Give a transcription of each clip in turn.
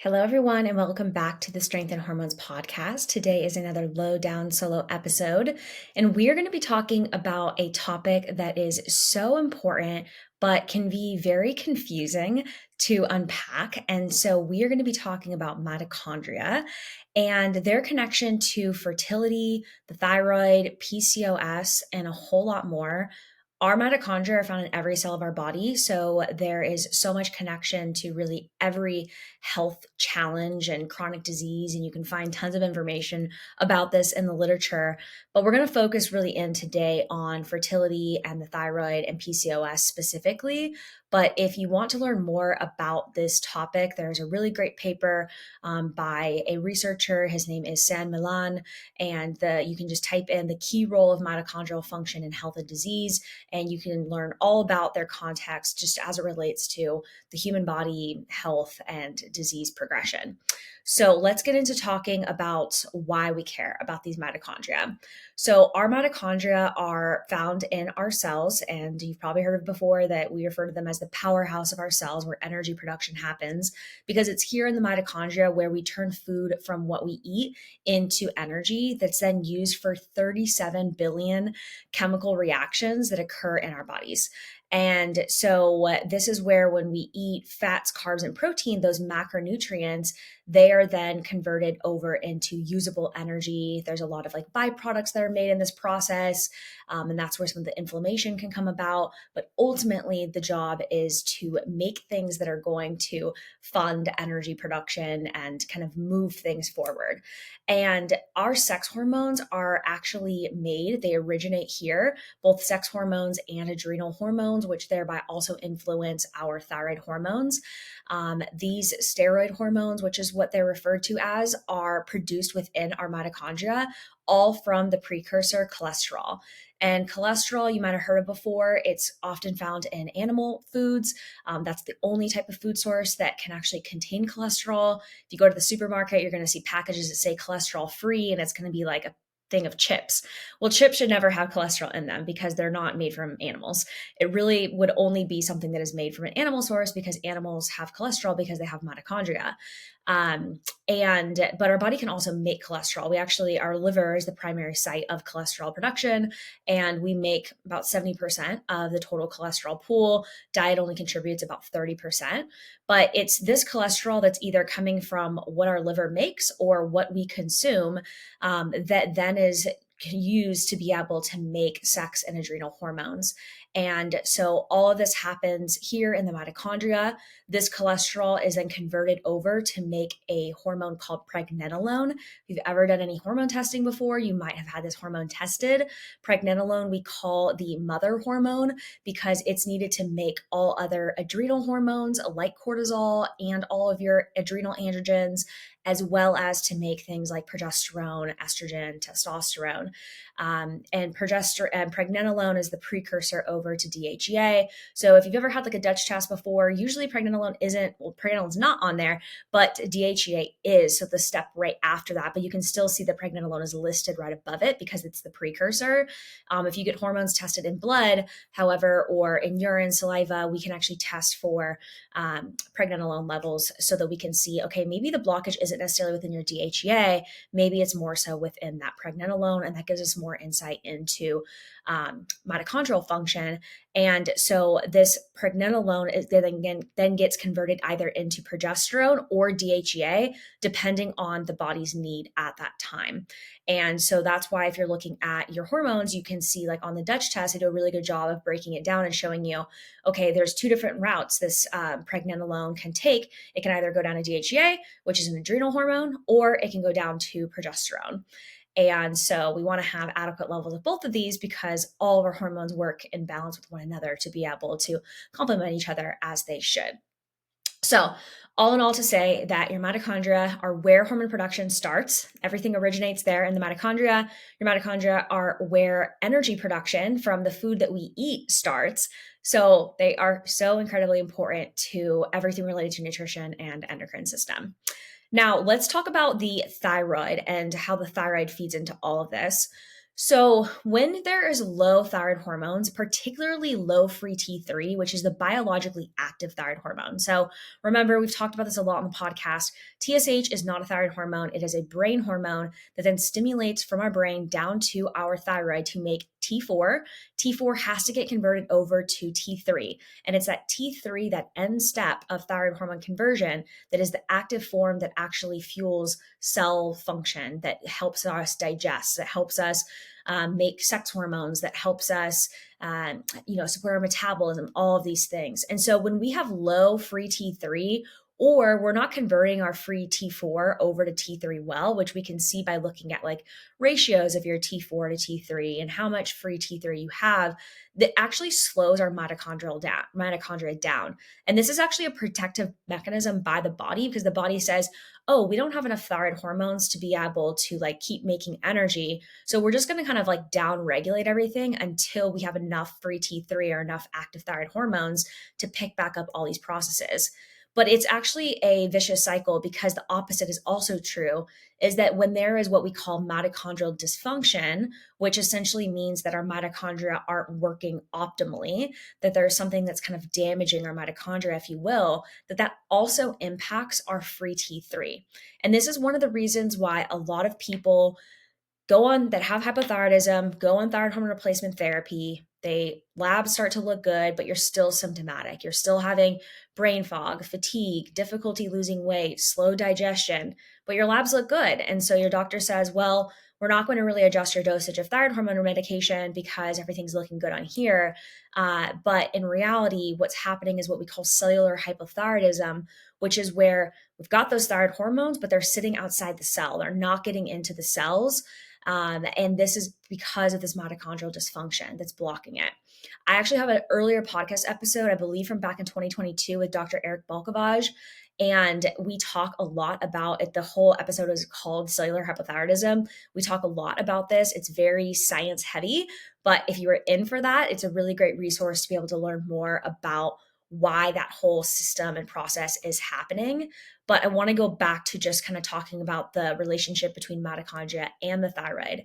Hello, everyone, and welcome back to the Strength and Hormones podcast. Today is another LOdown solo episode, and we are going to be talking about a topic that is so important, but can be very confusing to unpack. And so, we are going to be talking about mitochondria and their connection to fertility, the thyroid, PCOS, and a whole lot more. Our mitochondria are found in every cell of our body. So there is so much connection to really every health challenge and chronic disease. And you can find tons of information about this in the literature. But we're going to focus really in today on fertility and the thyroid and PCOS specifically. But if you want to learn more about this topic, there's a really great paper by a researcher. His name is San Milan. And you can just type in the key role of mitochondrial function in health and disease, and you can learn all about their context just as it relates to the human body, health, and disease progression. So let's get into talking about why we care about these mitochondria. So our mitochondria are found in our cells, and you've probably heard of before that we refer to them as the powerhouse of our cells where energy production happens, because it's here in the mitochondria where we turn food from what we eat into energy that's then used for 37 billion chemical reactions that occur in our bodies. And so this is where when we eat fats, carbs, and protein, those macronutrients, they are then converted over into usable energy. There's a lot of byproducts that are made in this process. And that's where some of the inflammation can come about. But ultimately, the job is to make things that are going to fund energy production and kind of move things forward. And our sex hormones are actually they originate here, both sex hormones and adrenal hormones, which thereby also influence our thyroid hormones. These steroid hormones, which is what they're referred to as, are produced within our mitochondria, all from the precursor cholesterol. And cholesterol, you might have heard of before. It's often found in animal foods. That's the only type of food source that can actually contain cholesterol. If you go to the supermarket, you're going to see packages that say cholesterol free, and it's going to be like a thing of chips. Well, chips should never have cholesterol in them because they're not made from animals. It really would only be something that is made from an animal source because animals have cholesterol because they have mitochondria. But our body can also make cholesterol. Our liver is the primary site of cholesterol production, and we make about 70% of the total cholesterol pool. Diet only contributes about 30%, but it's this cholesterol that's either coming from what our liver makes or what we consume that then is used to be able to make sex and adrenal hormones. And so all of this happens here in the mitochondria. This cholesterol is then converted over to make a hormone called pregnenolone. If you've ever done any hormone testing before, you might have had this hormone tested. Pregnenolone we call the mother hormone because it's needed to make all other adrenal hormones like cortisol and all of your adrenal androgens, as well as to make things like progesterone, estrogen, testosterone. And pregnenolone is the precursor over to DHEA. So if you've ever had a Dutch test before, usually pregnenolone's not on there, but DHEA is. So the step right after that, but you can still see that pregnenolone is listed right above it because it's the precursor. If you get hormones tested in blood, however, or in urine, saliva, we can actually test for pregnenolone levels so that we can see, okay, maybe the blockage isn't necessarily within your DHEA, maybe it's more so within that pregnenolone, and that gives us more insight into mitochondrial function. And so this pregnenolone is then gets converted either into progesterone or DHEA, depending on the body's need at that time. And so that's why if you're looking at your hormones, you can see on the Dutch test, they do a really good job of breaking it down and showing you, okay, there's two different routes this pregnenolone can take. It can either go down to DHEA, which is an adrenal hormone, or it can go down to progesterone. And so we want to have adequate levels of both of these because all of our hormones work in balance with one another to be able to complement each other as they should. So all in all, to say that your mitochondria are where hormone production starts. Everything originates there in the mitochondria. Your mitochondria are where energy production from the food that we eat starts. So they are so incredibly important to everything related to nutrition and endocrine system. Now, let's talk about the thyroid and how the thyroid feeds into all of this. So, when there is low thyroid hormones, particularly low free T3, which is the biologically active thyroid hormone. So, remember, we've talked about this a lot on the podcast. TSH is not a thyroid hormone, it is a brain hormone that then stimulates from our brain down to our thyroid to make T4. T4 has to get converted over to T3. And it's that T3, that end step of thyroid hormone conversion, that is the active form that actually fuels cell function, that helps us digest, that helps us make sex hormones, that helps us, support our metabolism, all of these things. And so when we have low free T3, or we're not converting our free T4 over to T3 well, which we can see by looking at like ratios of your T4 to T3 and how much free T3 you have, that actually slows our mitochondria down. And this is actually a protective mechanism by the body, because the body says, oh, we don't have enough thyroid hormones to be able to like keep making energy. So we're just going to kind of like down regulate everything until we have enough free T3 or enough active thyroid hormones to pick back up all these processes. But it's actually a vicious cycle, because the opposite is also true, is that when there is what we call mitochondrial dysfunction, which essentially means that our mitochondria aren't working optimally, that there's something that's kind of damaging our mitochondria, if you will, that also impacts our free T3. And this is one of the reasons why a lot of people that have hypothyroidism, go on thyroid hormone replacement therapy. Labs start to look good, but you're still symptomatic. You're still having brain fog, fatigue, difficulty losing weight, slow digestion, but your labs look good. And so your doctor says, well, we're not going to really adjust your dosage of thyroid hormone medication because everything's looking good on here. But in reality, what's happening is what we call cellular hypothyroidism, which is where we've got those thyroid hormones, but they're sitting outside the cell. They're not getting into the cells. And this is because of this mitochondrial dysfunction that's blocking it. I actually have an earlier podcast episode, I believe from back in 2022, with Dr. Eric Balkovage. And we talk a lot about it. The whole episode is called Cellular Hypothyroidism. We talk a lot about this. It's very science heavy, but if you were in for that, it's a really great resource to be able to learn more about why that whole system and process is happening. But I want to go back to just kind of talking about the relationship between mitochondria and the thyroid.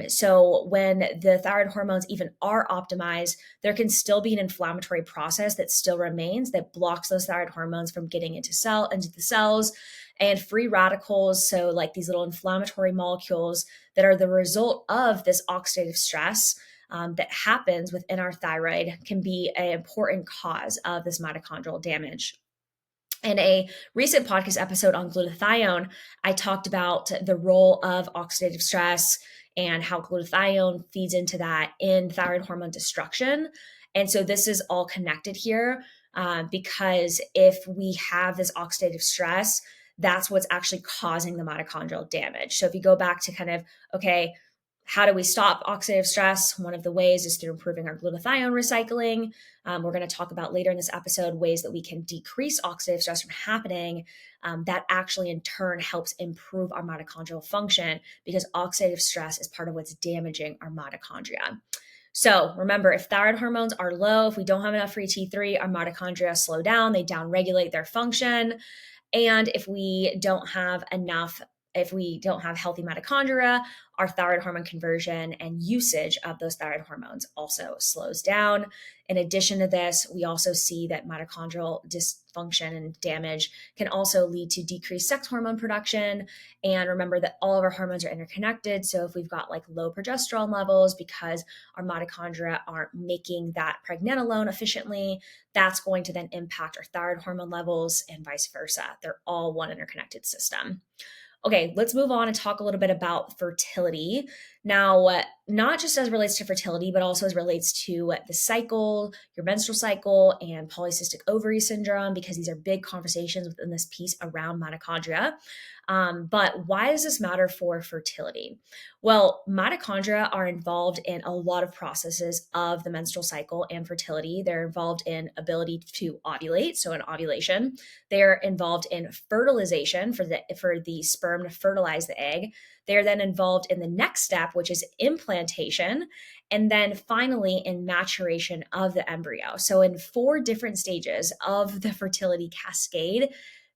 So when the thyroid hormones even are optimized, there can still be an inflammatory process that still remains that blocks those thyroid hormones from getting into the cells, and free radicals. So like these little inflammatory molecules that are the result of this oxidative stress that happens within our thyroid, can be an important cause of this mitochondrial damage. In a recent podcast episode on glutathione, I talked about the role of oxidative stress and how glutathione feeds into that in thyroid hormone destruction. And so this is all connected here, because if we have this oxidative stress, that's what's actually causing the mitochondrial damage. So if you go back to kind of, okay, how do we stop oxidative stress? One of the ways is through improving our glutathione recycling. We're going to talk about later in this episode ways that we can decrease oxidative stress from happening. That actually in turn helps improve our mitochondrial function, because oxidative stress is part of what's damaging our mitochondria. So remember, if thyroid hormones are low, if we don't have enough free T3, our mitochondria slow down, they downregulate their function. And if we don't have healthy mitochondria, our thyroid hormone conversion and usage of those thyroid hormones also slows down. In addition to this, we also see that mitochondrial dysfunction and damage can also lead to decreased sex hormone production. And remember that all of our hormones are interconnected. So if we've got like low progesterone levels because our mitochondria aren't making that pregnenolone efficiently, that's going to then impact our thyroid hormone levels and vice versa. They're all one interconnected system. Okay, let's move on and talk a little bit about fertility. Now, not just as it relates to fertility, but also as it relates to the cycle, your menstrual cycle, and polycystic ovary syndrome, because these are big conversations within this piece around mitochondria. But why does this matter for fertility? Well, mitochondria are involved in a lot of processes of the menstrual cycle and fertility. They're involved in ability to ovulate, so in ovulation. They're involved in fertilization for the sperm to fertilize the egg. They're then involved in the next step, which is implantation, and then finally in maturation of the embryo. So in 4 different stages of the fertility cascade,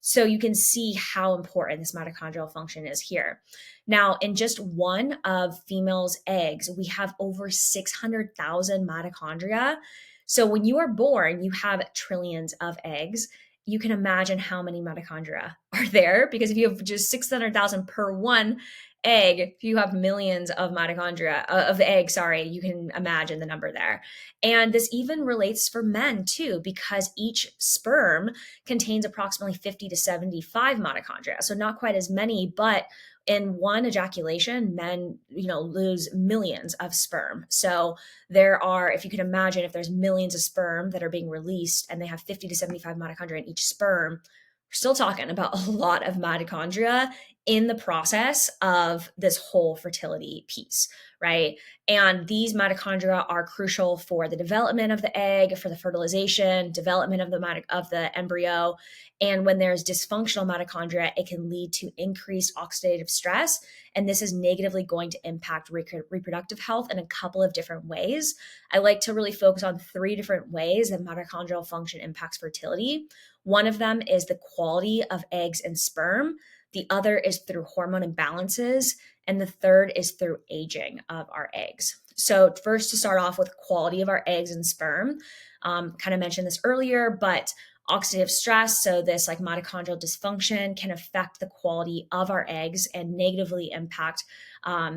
So you can see how important this mitochondrial function is here. Now, in just one of females' eggs, we have over 600,000 mitochondria. So when you are born, you have trillions of eggs. You can imagine how many mitochondria are there, because if you have just 600,000 per one egg, if you have millions of mitochondria of eggs, sorry, you can imagine the number there. And this even relates for men too, because each sperm contains approximately 50 to 75 mitochondria. So not quite as many, but in one ejaculation, men, lose millions of sperm. So there are, if you can imagine, if there's millions of sperm that are being released and they have 50 to 75 mitochondria in each sperm, we're still talking about a lot of mitochondria in the process of this whole fertility piece, right? And these mitochondria are crucial for the development of the egg, for the fertilization, development of the embryo. And when there's dysfunctional mitochondria, it can lead to increased oxidative stress. And this is negatively going to impact reproductive health in a couple of different ways. I like to really focus on 3 different ways that mitochondrial function impacts fertility. One of them is the quality of eggs and sperm. The other is through hormone imbalances. And the third is through aging of our eggs. So first, to start off with quality of our eggs and sperm, kind of mentioned this earlier, but oxidative stress, so this like mitochondrial dysfunction, can affect the quality of our eggs and negatively impact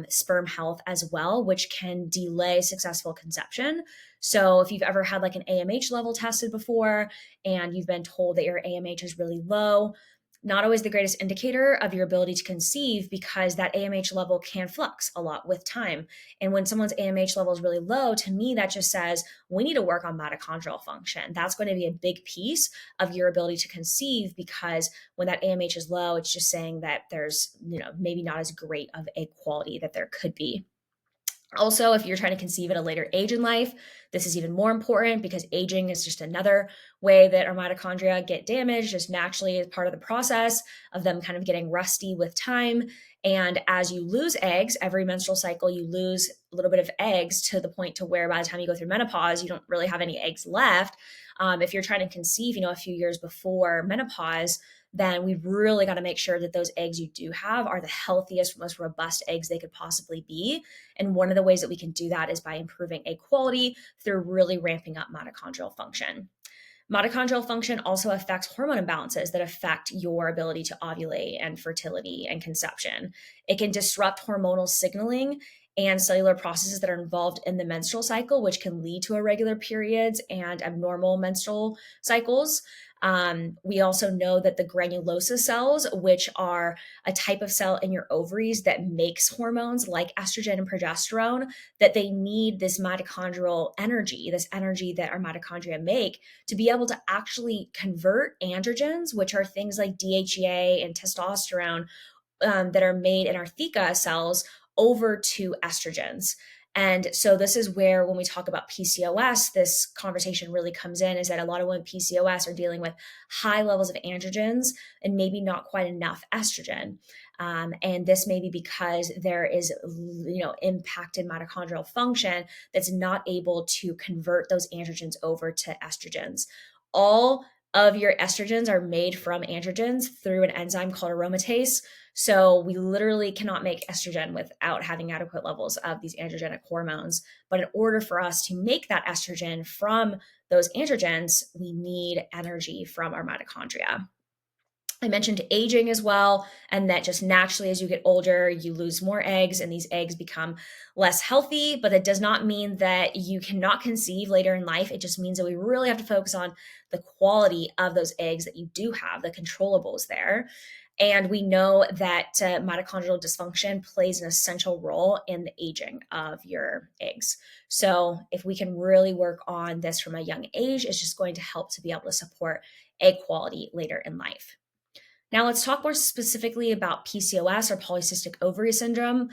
sperm health as well, which can delay successful conception. So if you've ever had like an AMH level tested before and you've been told that your AMH is really low, not always the greatest indicator of your ability to conceive, because that AMH level can flux a lot with time. And when someone's AMH level is really low, to me, that just says we need to work on mitochondrial function. That's going to be a big piece of your ability to conceive, because when that AMH is low, it's just saying that there's, maybe not as great of a quality that there could be. Also, if you're trying to conceive at a later age in life, this is even more important, because aging is just another way that our mitochondria get damaged, just naturally as part of the process of them kind of getting rusty with time. And as you lose eggs, every menstrual cycle, you lose a little bit of eggs, to the point to where by the time you go through menopause, you don't really have any eggs left. If you're trying to conceive, a few years before menopause, then we've really got to make sure that those eggs you do have are the healthiest, most robust eggs they could possibly be. And one of the ways that we can do that is by improving egg quality through really ramping up mitochondrial function. Mitochondrial function also affects hormone imbalances that affect your ability to ovulate and fertility and conception. It can disrupt hormonal signaling and cellular processes that are involved in the menstrual cycle, which can lead to irregular periods and abnormal menstrual cycles. We also know that the granulosa cells, which are a type of cell in your ovaries that makes hormones like estrogen and progesterone, that they need this mitochondrial energy, this energy that our mitochondria make, to be able to actually convert androgens, which are things like DHEA and testosterone, that are made in our theca cells, over to estrogens. And so this is where, when we talk about PCOS, this conversation really comes in, is that a lot of women with PCOS are dealing with high levels of androgens and maybe not quite enough estrogen. And this may be because there is, impacted mitochondrial function that's not able to convert those androgens over to estrogens. All of your estrogens are made from androgens through an enzyme called aromatase. So we literally cannot make estrogen without having adequate levels of these androgenic hormones. But in order for us to make that estrogen from those androgens, we need energy from our mitochondria. I mentioned aging as well, and that just naturally as you get older, you lose more eggs and these eggs become less healthy. But that does not mean that you cannot conceive later in life. It just means that we really have to focus on the quality of those eggs that you do have, the controllables there. And we know that mitochondrial dysfunction plays an essential role in the aging of your eggs. So if we can really work on this from a young age, it's just going to help to be able to support egg quality later in life. Now let's talk more specifically about PCOS, or polycystic ovary syndrome.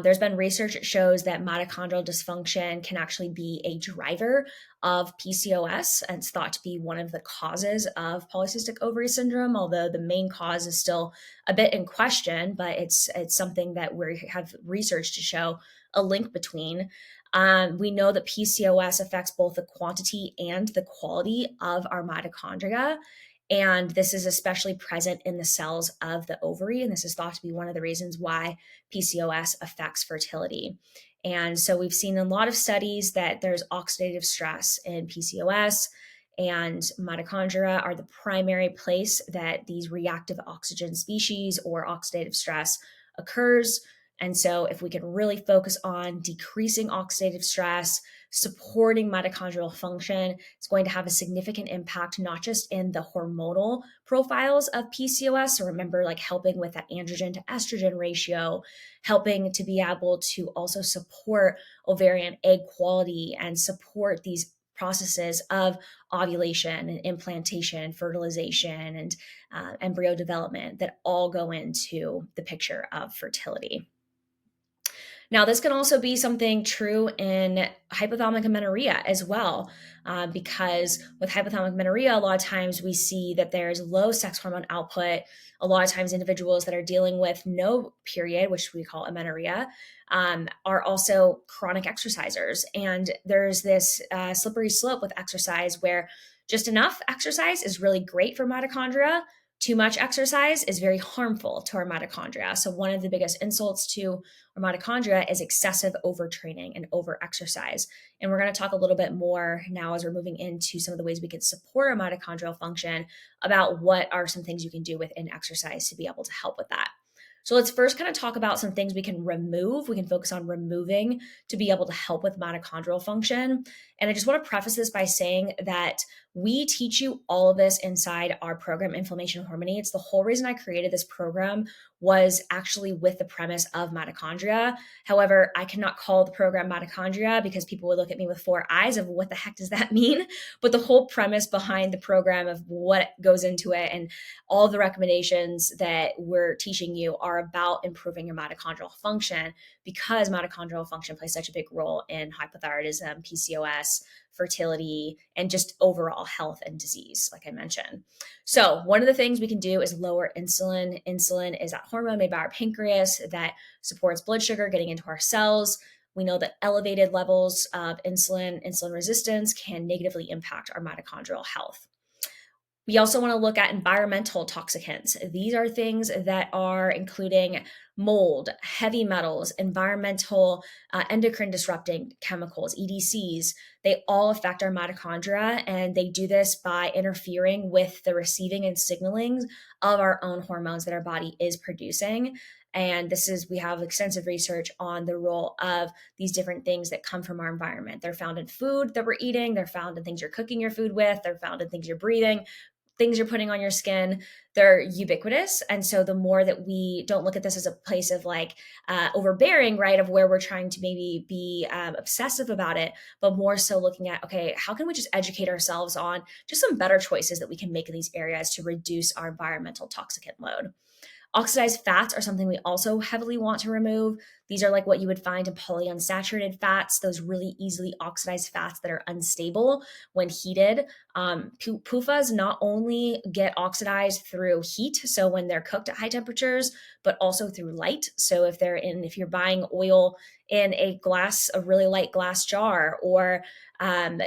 There's been research that shows that mitochondrial dysfunction can actually be a driver of PCOS, and it's thought to be one of the causes of polycystic ovary syndrome, although the main cause is still a bit in question, but it's something that we have research to show a link between. We know that PCOS affects both the quantity and the quality of our mitochondria. And this is especially present in the cells of the ovary. And this is thought to be one of the reasons why PCOS affects fertility. And so we've seen in a lot of studies that there's oxidative stress in PCOS, and mitochondria are the primary place that these reactive oxygen species or oxidative stress occurs. And so if we can really focus on decreasing oxidative stress, supporting mitochondrial function, it's going to have a significant impact, not just in the hormonal profiles of PCOS. So remember, like helping with that androgen to estrogen ratio, helping to be able to also support ovarian egg quality and support these processes of ovulation and implantation, fertilization, and embryo development that all go into the picture of fertility. Now, this can also be something true in hypothalamic amenorrhea as well, because with hypothalamic amenorrhea, a lot of times we see that there's low sex hormone output. A lot of times individuals that are dealing with no period, which we call amenorrhea, are also chronic exercisers. And there's this slippery slope with exercise where just enough exercise is really great for mitochondria. Too much exercise is very harmful to our mitochondria. So one of the biggest insults to our mitochondria is excessive overtraining and overexercise. And we're going to talk a little bit more now as we're moving into some of the ways we can support our mitochondrial function about what are some things you can do within exercise to be able to help with that. So let's first kind of talk about some things we can remove. We can focus on removing to be able to help with mitochondrial function. And I just want to preface this by saying that we teach you all of this inside our program, Inflammation Hormonates. The whole reason I created this program was actually with the premise of mitochondria. However, I cannot call the program mitochondria because people would look at me with four eyes of what the heck does that mean? But the whole premise behind the program of what goes into it and all the recommendations that we're teaching you are about improving your mitochondrial function, because mitochondrial function plays such a big role in hypothyroidism, PCOS, fertility, and just overall health and disease, like I mentioned. So one of the things we can do is lower insulin. Insulin is that hormone made by our pancreas that supports blood sugar getting into our cells. We know that elevated levels of insulin resistance can negatively impact our mitochondrial health. We also want to look at environmental toxicants. These are things that are including mold, heavy metals, environmental endocrine disrupting chemicals, EDCs. They all affect our mitochondria, and they do this by interfering with the receiving and signaling of our own hormones that our body is producing. And we have extensive research on the role of these different things that come from our environment. They're found in food that we're eating. They're found in things you're cooking your food with. They're found in things you're breathing, things you're putting on your skin. They're ubiquitous. And so the more that we don't look at this as a place of like overbearing, right, of where we're trying to maybe be obsessive about it, but more so looking at, okay, how can we just educate ourselves on just some better choices that we can make in these areas to reduce our environmental toxicant load. Oxidized fats are something we also heavily want to remove. These are like what you would find in polyunsaturated fats, those really easily oxidized fats that are unstable when heated. PUFAs not only get oxidized through heat, so when they're cooked at high temperatures, but also through light. So if you're buying oil in a really light glass jar, or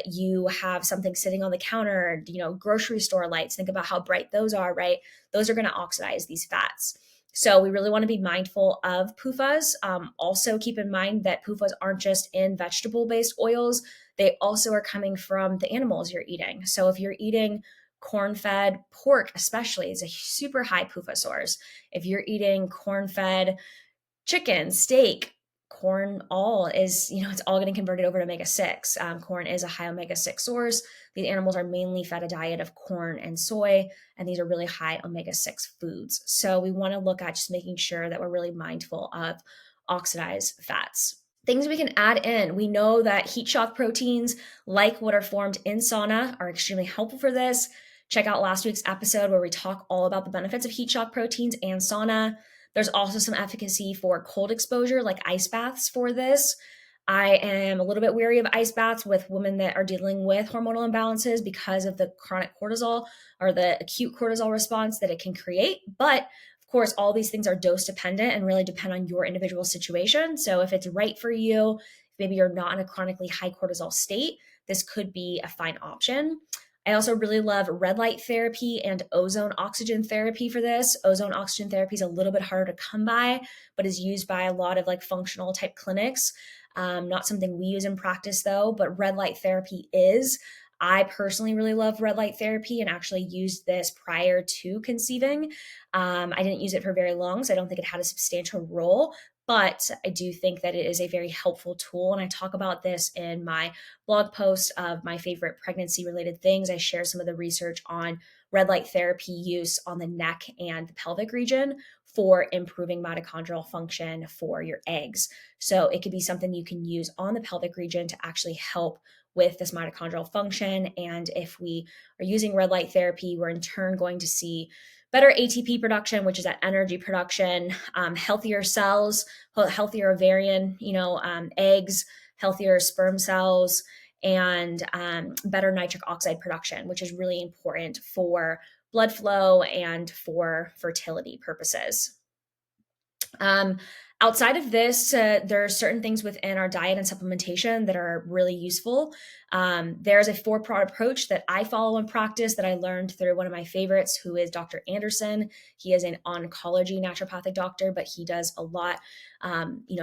you have something sitting on the counter, grocery store lights, think about how bright those are, right? Those are going to oxidize these fats. So we really want to be mindful of PUFAs. Also keep in mind that PUFAs aren't just in vegetable-based oils. They also are coming from the animals you're eating. So if you're eating corn-fed pork, especially, is a super high PUFA source. If you're eating corn-fed chicken, steak, corn all is, it's all getting converted over to omega-6. Corn is a high omega-6 source. These animals are mainly fed a diet of corn and soy, and these are really high omega-6 foods. So we want to look at just making sure that we're really mindful of oxidized fats. Things we can add in. We know that heat shock proteins, like what are formed in sauna, are extremely helpful for this. Check out last week's episode where we talk all about the benefits of heat shock proteins and sauna. There's also some efficacy for cold exposure, like ice baths for this. I am a little bit weary of ice baths with women that are dealing with hormonal imbalances because of the chronic cortisol or the acute cortisol response that it can create. But of course, all these things are dose dependent and really depend on your individual situation. So if it's right for you, maybe you're not in a chronically high cortisol state, this could be a fine option. I also really love red light therapy and ozone oxygen therapy for this. Ozone oxygen therapy is a little bit harder to come by, but is used by a lot of like functional type clinics. Not something we use in practice though, but red light therapy is. I personally really love red light therapy and actually used this prior to conceiving. I didn't use it for very long, so I don't think it had a substantial role, but I do think that it is a very helpful tool. And I talk about this in my blog post of my favorite pregnancy related things. I share some of the research on red light therapy use on the neck and the pelvic region for improving mitochondrial function for your eggs. So it could be something you can use on the pelvic region to actually help with this mitochondrial function. And if we are using red light therapy, we're in turn going to see better ATP production, which is that energy production, healthier cells, healthier ovarian, eggs, healthier sperm cells, and better nitric oxide production, which is really important for blood flow and for fertility purposes. Um, Outside of this, there are certain things within our diet and supplementation that are really useful. There's a 4-part approach that I follow in practice that I learned through one of my favorites, who is Dr. Anderson. He is an oncology naturopathic doctor, but he does a lot,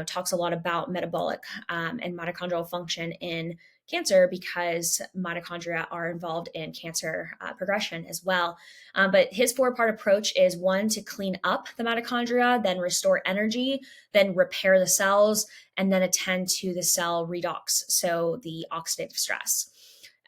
talks a lot about metabolic and mitochondrial function in cancer, because mitochondria are involved in cancer progression as well. But his 4-part approach is 1, to clean up the mitochondria, then restore energy, then repair the cells, and then attend to the cell redox, so the oxidative stress.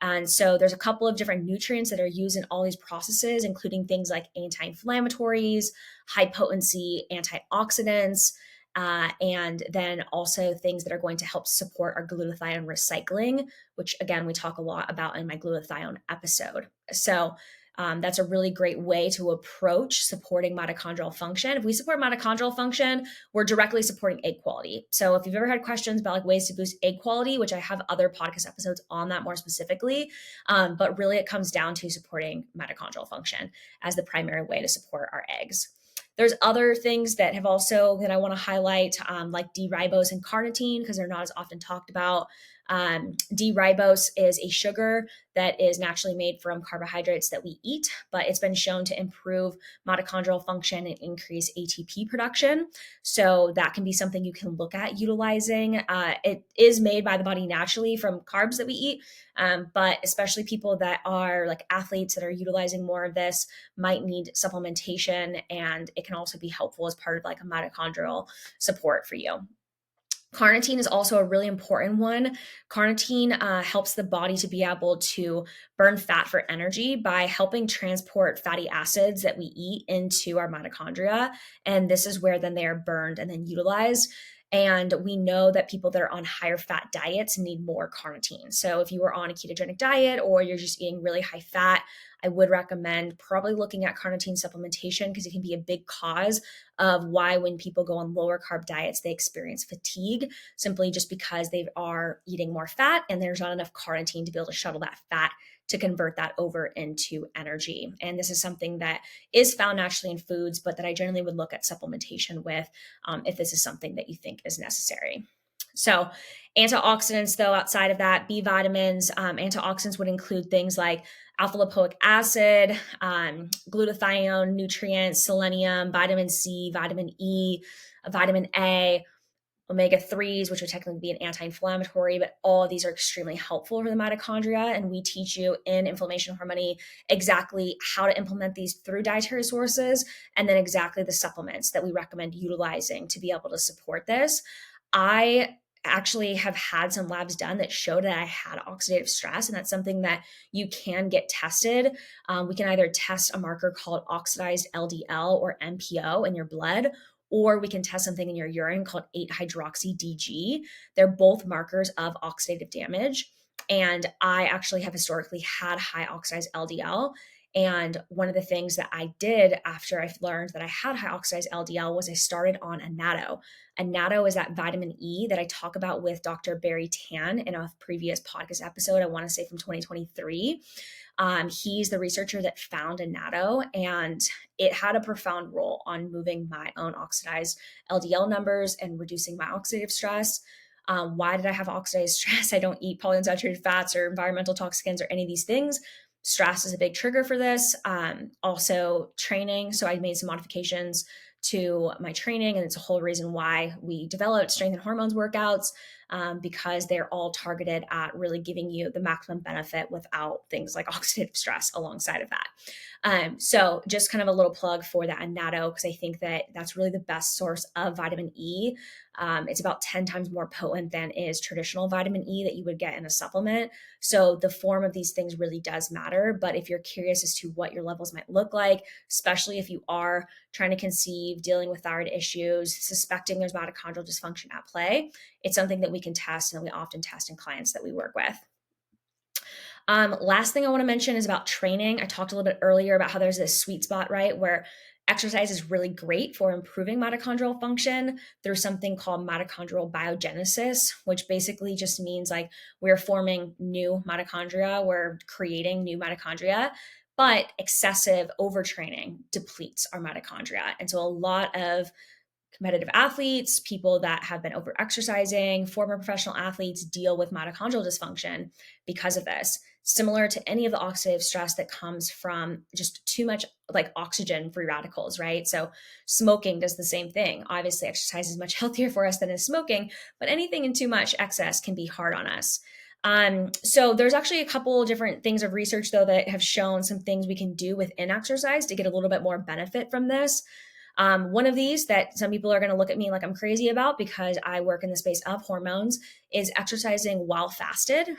And so there's a couple of different nutrients that are used in all these processes, including things like anti-inflammatories, high potency antioxidants, and then also things that are going to help support our glutathione recycling, which again, we talk a lot about in my glutathione episode. So that's a really great way to approach supporting mitochondrial function. If we support mitochondrial function, we're directly supporting egg quality. So if you've ever had questions about like ways to boost egg quality, which I have other podcast episodes on that more specifically, but really it comes down to supporting mitochondrial function as the primary way to support our eggs. There's other things that have also that I want to highlight, like D-ribose and carnitine, because they're not as often talked about. D-ribose is a sugar that is naturally made from carbohydrates that we eat, but it's been shown to improve mitochondrial function and increase ATP production. So that can be something you can look at utilizing. It is made by the body naturally from carbs that we eat, but especially people that are like athletes that are utilizing more of this might need supplementation, and it can also be helpful as part of like a mitochondrial support for you. Carnitine is also a really important one. Carnitine helps the body to be able to burn fat for energy by helping transport fatty acids that we eat into our mitochondria. And this is where then they are burned and then utilized. And we know that people that are on higher fat diets need more carnitine. So if you are on a ketogenic diet or you're just eating really high fat, I would recommend probably looking at carnitine supplementation, because it can be a big cause of why when people go on lower carb diets, they experience fatigue, simply just because they are eating more fat and there's not enough carnitine to be able to shuttle that fat to convert that over into energy. And this is something that is found naturally in foods, but that I generally would look at supplementation with if this is something that you think is necessary. So antioxidants, though, outside of that, B vitamins, antioxidants would include things like alpha lipoic acid, glutathione nutrients, selenium, vitamin C, vitamin E, vitamin A, omega-3s, which would technically be an anti-inflammatory, but all of these are extremely helpful for the mitochondria. And we teach you in Inflammation Harmony exactly how to implement these through dietary sources, and then exactly the supplements that we recommend utilizing to be able to support this. I actually have had some labs done that showed that I had oxidative stress, and that's something that you can get tested. We can either test a marker called oxidized LDL or MPO in your blood, or we can test something in your urine called 8-hydroxy-DG. They're both markers of oxidative damage. And I actually have historically had high oxidized LDL. And one of the things that I did after I learned that I had high oxidized LDL was I started on annatto. Annatto is that vitamin E that I talk about with Dr. Barry Tan in a previous podcast episode, I want to say from 2023. He's the researcher that found annatto, and it had a profound role on moving my own oxidized LDL numbers and reducing my oxidative stress. Why did I have oxidized stress? I don't eat polyunsaturated fats or environmental toxicants or any of these things. Stress is a big trigger for this. Also training. So I made some modifications to my training, and it's a whole reason why we developed strength and hormones workouts, because they're all targeted at really giving you the maximum benefit without things like oxidative stress alongside of that. So just kind of a little plug for that annatto, because I think that that's really the best source of vitamin E. It's about 10 times more potent than is traditional vitamin E that you would get in a supplement. So the form of these things really does matter. But if you're curious as to what your levels might look like, especially if you are trying to conceive, dealing with thyroid issues, suspecting there's mitochondrial dysfunction at play, it's something that we can test, and we often test in clients that we work with. Last thing I want to mention is about training. I talked a little bit earlier about how there's this sweet spot, right, where exercise is really great for improving mitochondrial function through something called mitochondrial biogenesis, which basically just means like we're forming new mitochondria, we're creating new mitochondria, but excessive overtraining depletes our mitochondria. And so a lot of competitive athletes, people that have been over exercising, former professional athletes deal with mitochondrial dysfunction because of this. Similar to any of the oxidative stress that comes from just too much like oxygen free radicals, right? So smoking does the same thing. Obviously, exercise is much healthier for us than is smoking, but anything in too much excess can be hard on us. So there's actually a couple different things of research though that have shown some things we can do within exercise to get a little bit more benefit from this. One of these that some people are going to look at me like I'm crazy about because I work in the space of hormones is exercising while fasted.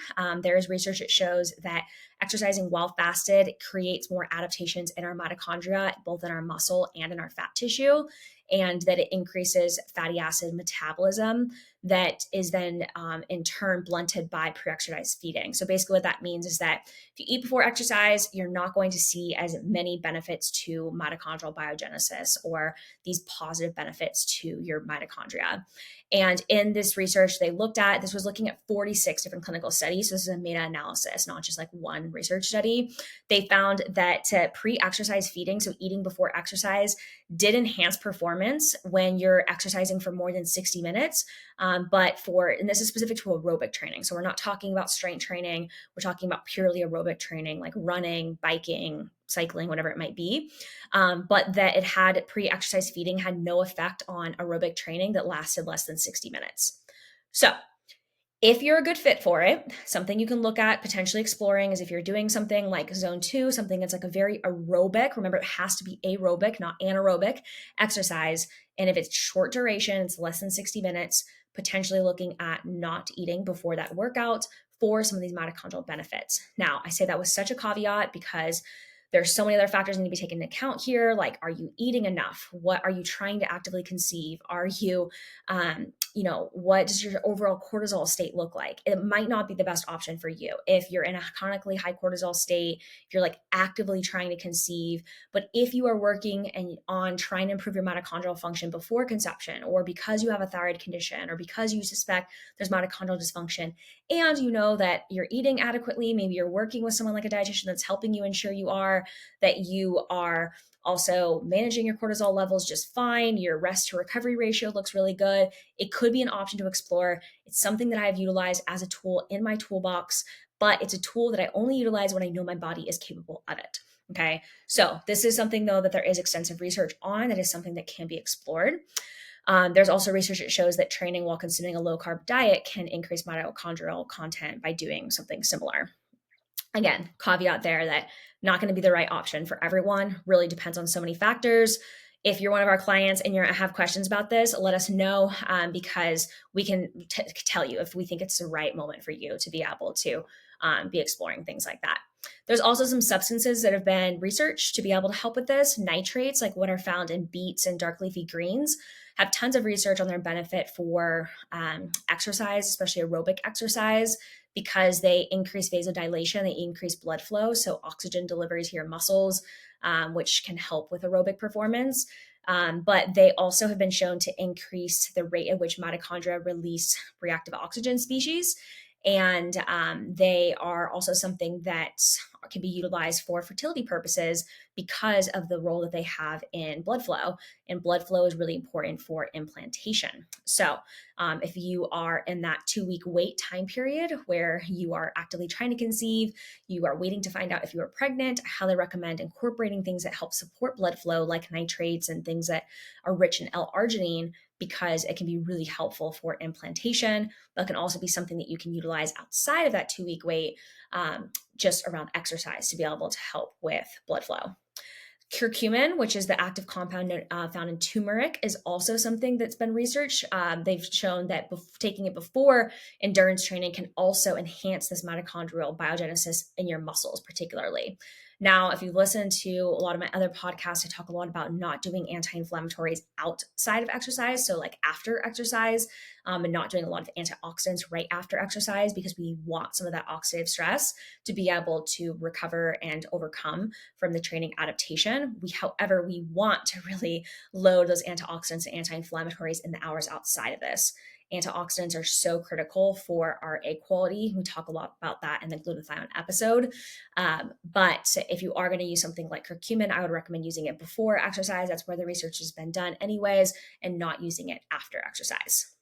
There is research that shows that exercising while fasted creates more adaptations in our mitochondria, both in our muscle and in our fat tissue, and that it increases fatty acid metabolism that is then in turn blunted by pre-exercise feeding. So basically what that means is that if you eat before exercise, you're not going to see as many benefits to mitochondrial biogenesis or these positive benefits to your mitochondria. And in this research this was looking at 46 different clinical studies. So this is a meta-analysis, not just like one research study. They found that pre-exercise feeding, so eating before exercise, did enhance performance when you're exercising for more than 60 minutes. And this is specific to aerobic training. So we're not talking about strength training. We're talking about purely aerobic training, like running, biking, cycling, whatever it might be. But that it had pre-exercise feeding had no effect on aerobic training that lasted less than 60 minutes. So if you're a good fit for it, something you can look at potentially exploring is if you're doing something like zone 2, something that's like a very aerobic, remember it has to be aerobic, not anaerobic exercise. And if it's short duration, it's less than 60 minutes, potentially looking at not eating before that workout for some of these mitochondrial benefits. Now, I say that with such a caveat because there's so many other factors that need to be taken into account here. Like, are you eating enough? What are you trying to actively conceive? Are you, what does your overall cortisol state look like? It might not be the best option for you. If you're in a chronically high cortisol state, if you're like actively trying to conceive, but if you are working and on trying to improve your mitochondrial function before conception, or because you have a thyroid condition, or because you suspect there's mitochondrial dysfunction, and you know that you're eating adequately, maybe you're working with someone like a dietitian that's helping you ensure you are, that you are also managing your cortisol levels just fine, your rest to recovery ratio looks really good, it could be an option to explore. It's something that I've utilized as a tool in my toolbox, but it's a tool that I only utilize when I know my body is capable of it. Okay. So this is something though that there is extensive research on, that is something that can be explored. There's also research that shows that training while consuming a low carb diet can increase mitochondrial content by doing something similar. Again, caveat there that not going to be the right option for everyone, really depends on so many factors. If you're one of our clients and you have questions about this, let us know, because we can tell you if we think it's the right moment for you to be able to be exploring things like that. There's also some substances that have been researched to be able to help with this. Nitrates, like what are found in beets and dark leafy greens, have tons of research on their benefit for exercise, especially aerobic exercise, because they increase vasodilation, they increase blood flow, so oxygen delivery to your muscles, which can help with aerobic performance. But they also have been shown to increase the rate at which mitochondria release reactive oxygen species. And they are also something that can be utilized for fertility purposes because of the role that they have in blood flow. And blood flow is really important for implantation. So if you are in that 2-week wait time period where you are actively trying to conceive, you are waiting to find out if you are pregnant, I highly recommend incorporating things that help support blood flow, like nitrates and things that are rich in L-arginine, because it can be really helpful for implantation, but can also be something that you can utilize outside of that 2-week wait, just around exercise to be able to help with blood flow. Curcumin, which is the active compound found in turmeric, is also something that's been researched. They've shown that taking it before endurance training can also enhance this mitochondrial biogenesis in your muscles, particularly. Now, if you listen to a lot of my other podcasts, I talk a lot about not doing anti-inflammatories outside of exercise. So like after exercise, and not doing a lot of antioxidants right after exercise, because we want some of that oxidative stress to be able to recover and overcome from the training adaptation. However, we want to really load those antioxidants and anti-inflammatories in the hours outside of this. Antioxidants are so critical for our egg quality. We talk a lot about that in the glutathione episode. But if you are going to use something like curcumin, I would recommend using it before exercise. That's where the research has been done anyways, and not using it after exercise.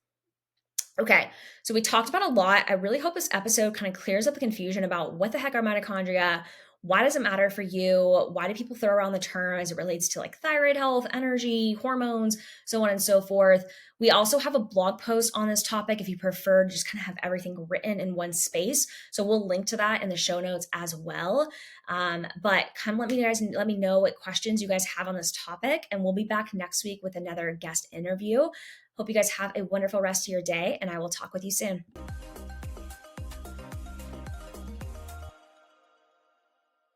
Okay, so we talked about a lot. I really hope this episode kind of clears up the confusion about what the heck are mitochondria, why does it matter for you, why do people throw around the term as it relates to like thyroid health, energy, hormones, so on and so forth. We also have a blog post on this topic if you prefer to just kind of have everything written in one space. So we'll link to that in the show notes as well. But come let me know what questions you guys have on this topic, and we'll be back next week with another guest interview. Hope you guys have a wonderful rest of your day, and I will talk with you soon.